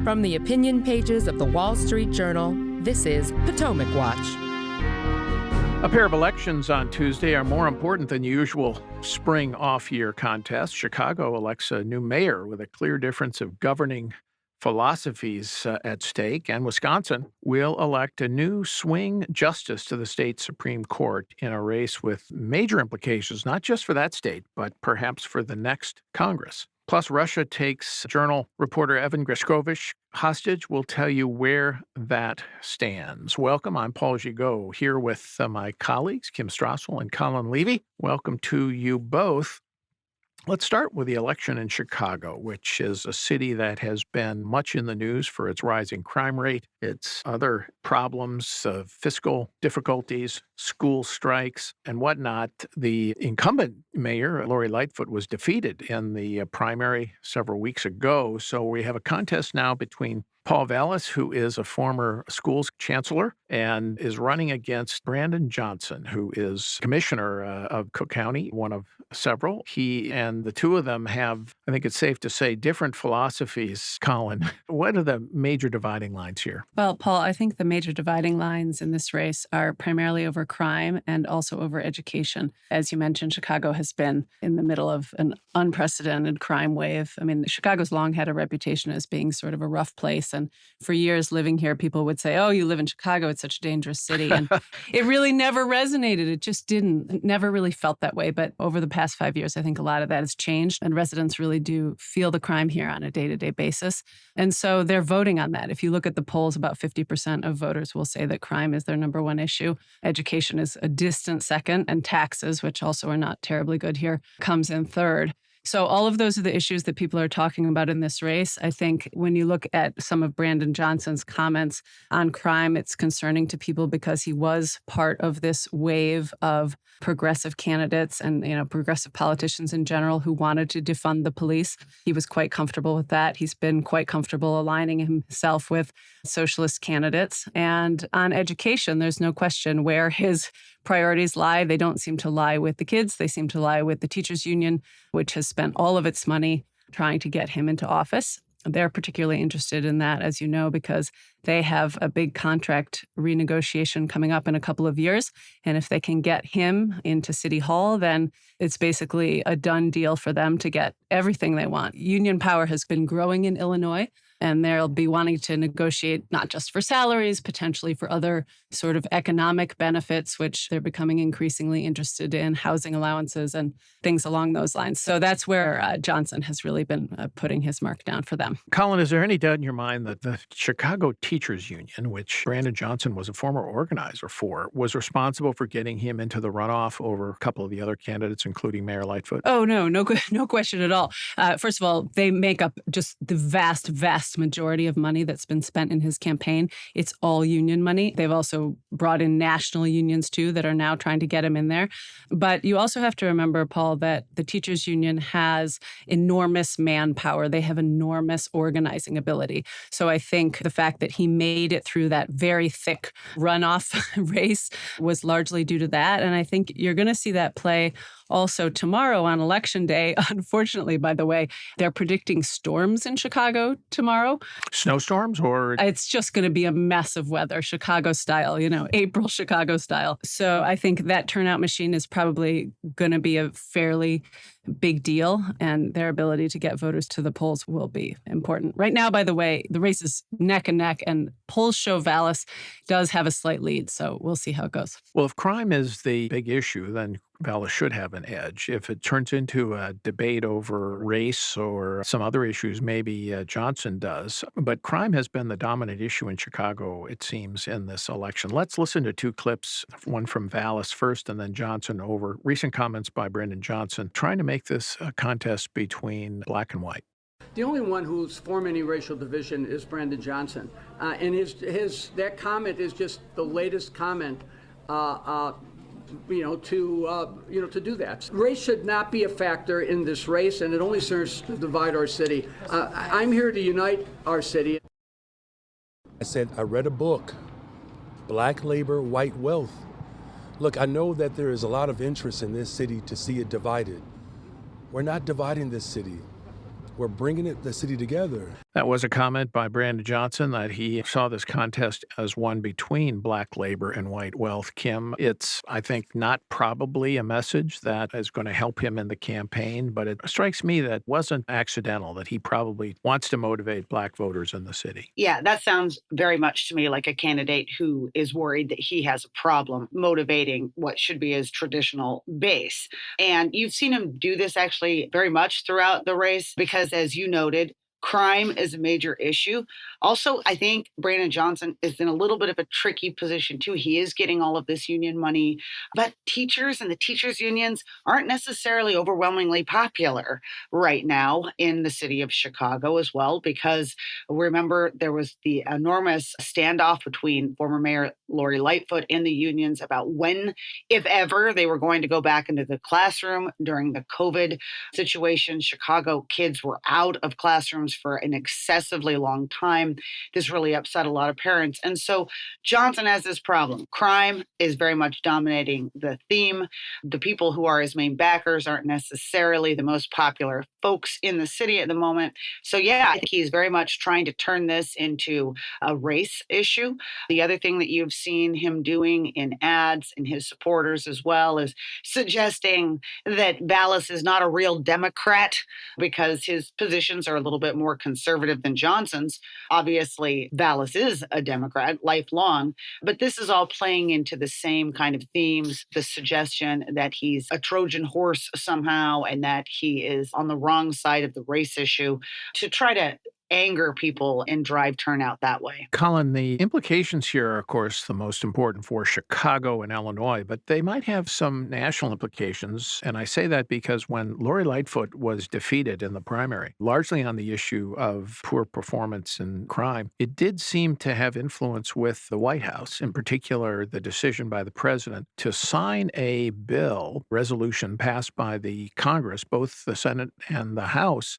From the opinion pages of the Wall Street Journal, this is Potomac Watch. A pair of elections on Tuesday are more important than the usual spring off-year contest. Chicago elects a new mayor with a clear difference of governing philosophies at stake, and Wisconsin will elect a new swing justice to the state Supreme Court in a race with major implications, not just for that state, but perhaps for the next Congress. Plus, Russia takes Journal reporter Evan Grishkovich hostage. We'll tell you where that stands. Welcome. I'm Paul Gigot, here with my colleagues, Kim Strassel and Colin Levy. Welcome to you both. Let's start with the election in Chicago, which is a city that has been much in the news for its rising crime rate, its other problems of fiscal difficulties, school strikes, and whatnot. The incumbent mayor, Lori Lightfoot, was defeated in the primary several weeks ago. So we have a contest now between Paul Vallas, who is a former schools chancellor and is running against Brandon Johnson, who is commissioner of Cook County, one of several. He and the two of them have, I think it's safe to say, different philosophies. Colin, what are the major dividing lines here? Well, Paul, I think the major dividing lines in this race are primarily over crime and also over education. As you mentioned, Chicago has been in the middle of an unprecedented crime wave. I mean, Chicago's long had a reputation as being sort of a rough place. And for years living here, people would say, oh, you live in Chicago, it's such a dangerous city. And it really never resonated. It just didn't. It never really felt that way. But over the past 5 years, I think a lot of that has changed. And residents really do feel the crime here on a day-to-day basis. And so they're voting on that. If you look at the polls, about 50% of voters will say that crime is their number one issue. Education is a distant second. And taxes, which also are not terribly good here, comes in third. So all of those are the issues that people are talking about in this race. I think when you look at some of Brandon Johnson's comments on crime, it's concerning to people because he was part of this wave of progressive candidates and, progressive politicians in general who wanted to defund the police. He was quite comfortable with that. He's been quite comfortable aligning himself with socialist candidates. And on education, there's no question where his priorities lie. They don't seem to lie with the kids. They seem to lie with the teachers union, which has spent all of its money trying to get him into office. They're particularly interested in that, as you know, because they have a big contract renegotiation coming up in a couple of years. And if they can get him into City Hall, then it's basically a done deal for them to get everything they want. Union power has been growing in Illinois, and they'll be wanting to negotiate not just for salaries, potentially for other sort of economic benefits, which they're becoming increasingly interested in, housing allowances and things along those lines. So that's where Johnson has really been putting his mark down for them. Colin, is there any doubt in your mind that the Chicago Teachers Union, which Brandon Johnson was a former organizer for, was responsible for getting him into the runoff over a couple of the other candidates, including Mayor Lightfoot? Oh, no question at all. First of all, they make up just the vast majority of money that's been spent in his campaign. It's all union money. They've also brought in national unions, too, that are now trying to get him in there. But you also have to remember, Paul, that the teachers union has enormous manpower. They have enormous organizing ability. So I think the fact that he made it through that very thick runoff race was largely due to that. And I think you're going to see that play also tomorrow on Election Day. Unfortunately, by the way, they're predicting storms in Chicago tomorrow. Snowstorms or? It's just going to be a mess of weather, Chicago style, April Chicago style. So I think that turnout machine is probably going to be a fairly big deal, and their ability to get voters to the polls will be important. Right now, by the way, the race is neck and neck, and polls show Vallas does have a slight lead. So we'll see how it goes. Well, if crime is the big issue, then Vallas should have an edge. If it turns into a debate over race or some other issues, maybe Johnson does. But crime has been the dominant issue in Chicago, it seems, in this election. Let's listen to two clips, one from Vallas first and then Johnson, over recent comments by Brandon Johnson, trying to make this a contest between black and white. The only one who's formed any racial division is Brandon Johnson. And that comment is just the latest comment to do that. Race should not be a factor in this race, and it only serves to divide our city. I'm here to unite our city. I said, I read a book, Black Labor, White Wealth. Look, I know that there is a lot of interest in this city to see it divided. We're not dividing this city. We're bringing the city together. That was a comment by Brandon Johnson that he saw this contest as one between black labor and white wealth. Kim, it's, I think, not probably a message that is going to help him in the campaign, but it strikes me that wasn't accidental, that he probably wants to motivate black voters in the city. Yeah, that sounds very much to me like a candidate who is worried that he has a problem motivating what should be his traditional base. And you've seen him do this actually very much throughout the race because, as you noted, crime is a major issue. Also, I think Brandon Johnson is in a little bit of a tricky position too. He is getting all of this union money, but teachers and the teachers' unions aren't necessarily overwhelmingly popular right now in the city of Chicago as well, because remember there was the enormous standoff between former Mayor Lori Lightfoot and the unions about when, if ever, they were going to go back into the classroom during the COVID situation. Chicago kids were out of classrooms for an excessively long time. This really upset a lot of parents. And so Johnson has this problem. Crime is very much dominating the theme. The people who are his main backers aren't necessarily the most popular folks in the city at the moment. So yeah, I think he's very much trying to turn this into a race issue. The other thing that you've seen him doing in ads and his supporters as well is suggesting that Vallas is not a real Democrat because his positions are a little bit more conservative than Johnson's. Obviously, Vallas is a Democrat lifelong, but this is all playing into the same kind of themes, the suggestion that he's a Trojan horse somehow and that he is on the wrong side of the race issue to try to anger people and drive turnout that way. Colin, the implications here are, of course, the most important for Chicago and Illinois, but they might have some national implications. And I say that because when Lori Lightfoot was defeated in the primary, largely on the issue of poor performance and crime, it did seem to have influence with the White House, in particular, the decision by the president to sign a bill, resolution passed by the Congress, both the Senate and the House,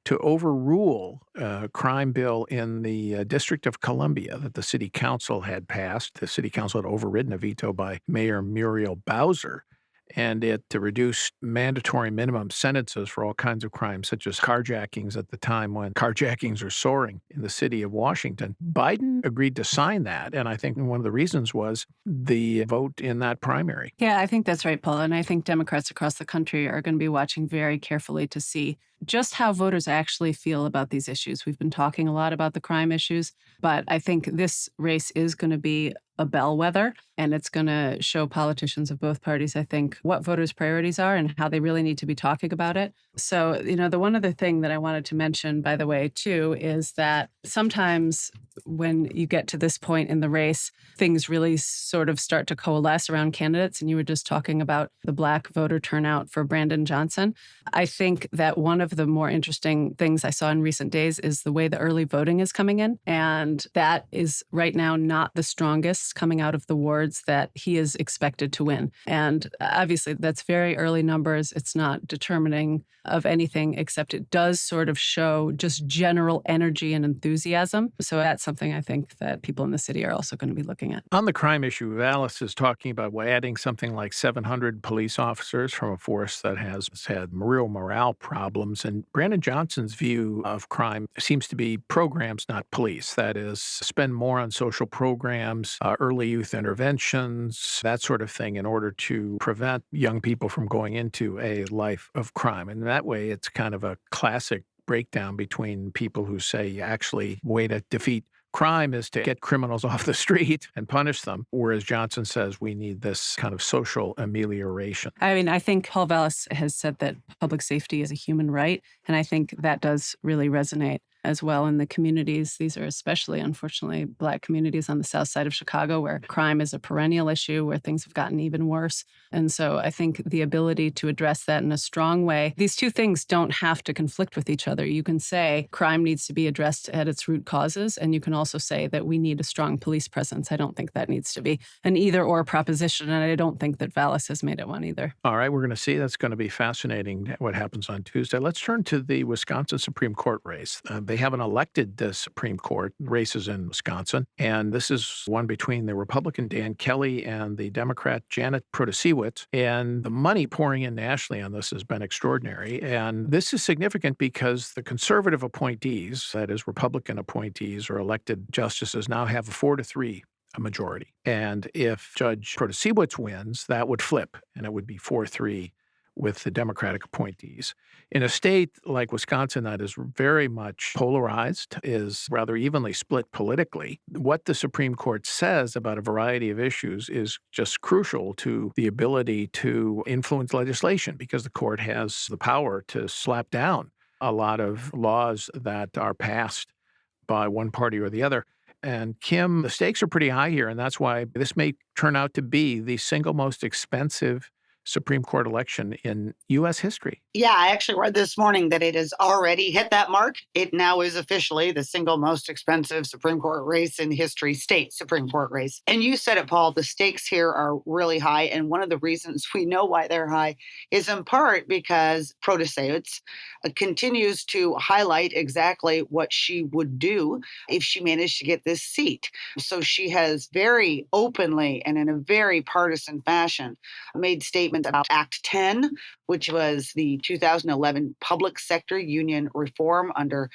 to overrule a crime bill in the District of Columbia that the city council had passed. The city council had overridden a veto by Mayor Muriel Bowser, and it reduced mandatory minimum sentences for all kinds of crimes, such as carjackings at the time when carjackings are soaring in the city of Washington. Biden agreed to sign that, and I think one of the reasons was the vote in that primary. Yeah, I think that's right, Paul. And I think Democrats across the country are going to be watching very carefully to see just how voters actually feel about these issues. We've been talking a lot about the crime issues, but I think this race is going to be a bellwether, and it's going to show politicians of both parties, I think, what voters' priorities are and how they really need to be talking about it. So, the one other thing that I wanted to mention, by the way, too, is that sometimes when you get to this point in the race, things really sort of start to coalesce around candidates. And you were just talking about the Black voter turnout for Brandon Johnson. I think that one of the more interesting things I saw in recent days is the way the early voting is coming in. And that is right now not the strongest coming out of the wards that he is expected to win. And obviously, that's very early numbers. It's not determining of anything, except it does sort of show just general energy and enthusiasm. So that's something I think that people in the city are also going to be looking at. On the crime issue, Vallas is talking about adding something like 700 police officers from a force that has had real morale problems. And Brandon Johnson's view of crime seems to be programs, not police. That is, spend more on social programs, early youth interventions, that sort of thing, in order to prevent young people from going into a life of crime. And that way, it's kind of a classic breakdown between people who say, actually, way to defeat crime is to get criminals off the street and punish them, whereas Johnson says we need this kind of social amelioration. I mean, I think Paul Vallas has said that public safety is a human right, and I think that does really resonate as well in the communities. These are especially, unfortunately, Black communities on the south side of Chicago where crime is a perennial issue, where things have gotten even worse. And so I think the ability to address that in a strong way, these two things don't have to conflict with each other. You can say crime needs to be addressed at its root causes, and you can also say that we need a strong police presence. I don't think that needs to be an either-or proposition, and I don't think that Vallas has made it one either. All right, we're going to see. That's going to be fascinating what happens on Tuesday. Let's turn to the Wisconsin Supreme Court race. They haven't elected the Supreme Court races in Wisconsin, and this is one between the Republican Dan Kelly and the Democrat Janet Protasiewicz, and the money pouring in nationally on this has been extraordinary. And this is significant because the conservative appointees, that is Republican appointees or elected justices, now have a 4-3 a majority. And if Judge Protasiewicz wins, that would flip, and it would be 4-3 with the Democratic appointees. In a state like Wisconsin that is very much polarized, is rather evenly split politically, what the Supreme Court says about a variety of issues is just crucial to the ability to influence legislation, because the court has the power to slap down a lot of laws that are passed by one party or the other. And Kim, the stakes are pretty high here, and that's why this may turn out to be the single most expensive Supreme Court election in U.S. history. Yeah, I actually read this morning that it has already hit that mark. It now is officially the single most expensive Supreme Court race in history, state Supreme Court race. And you said it, Paul, the stakes here are really high. And one of the reasons we know why they're high is in part because Protasiewicz continues to highlight exactly what she would do if she managed to get this seat. So she has very openly and in a very partisan fashion made statements about Act 10, which was the 2011 Public Sector Union Reform under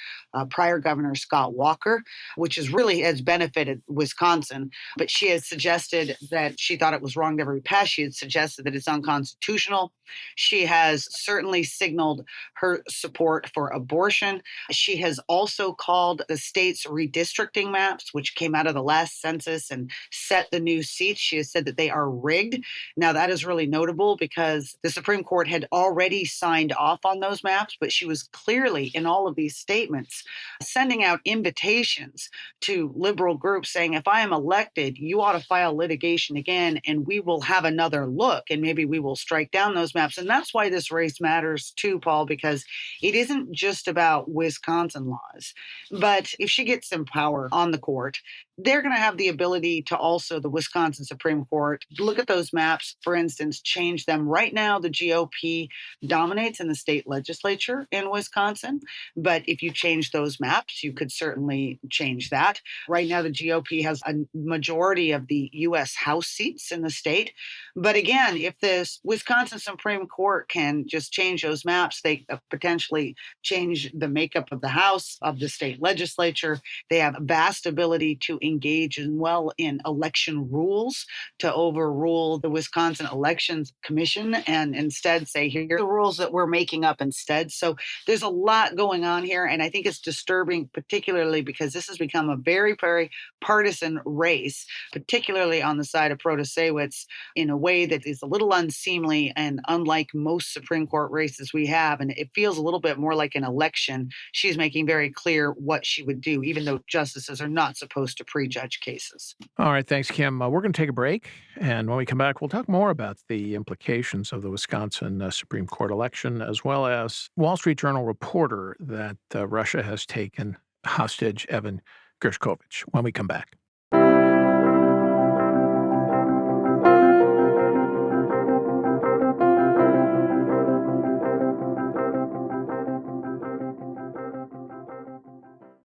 prior Governor Scott Walker, which has benefited Wisconsin. But she has suggested that she thought it was wrong to ever be passed. She had suggested that it's unconstitutional. She has certainly signaled her support for abortion. She has also called the state's redistricting maps, which came out of the last census and set the new seats. She has said that they are rigged. Now, that is really notable because the Supreme Court had already signed off on those maps, but she was clearly in all of these statements sending out invitations to liberal groups saying, if I am elected, you ought to file litigation again and we will have another look and maybe we will strike down those maps. And that's why this race matters too, Paul, because it isn't just about Wisconsin laws. But if she gets some power on the court, they're going to have the ability to also, the Wisconsin Supreme Court, look at those maps, for instance, change them. Right now, the GOP dominates in the state legislature in Wisconsin. But if you change those maps, you could certainly change that. Right now, the GOP has a majority of the U.S. House seats in the state. But again, if the Wisconsin Supreme Court can just change those maps, they potentially change the makeup of the House, of the state legislature. They have a vast ability to engage as well in election rules to overrule the Wisconsin Elections Commission and instead say, here are the rules that we're making up instead. So there's a lot going on here. And I think it's disturbing, particularly because this has become a very, very partisan race, particularly on the side of Protasiewicz, in a way that is a little unseemly and unlike most Supreme Court races we have. And it feels a little bit more like an election. She's making very clear what she would do, even though justices are not supposed to prejudge cases. All right, thanks, Kim. We're going to take a break, and when we come back, we'll talk more about the implications of the Wisconsin Supreme Court election, as well as Wall Street Journal reporter that Russia has taken hostage, Evan Gershkovich, when we come back.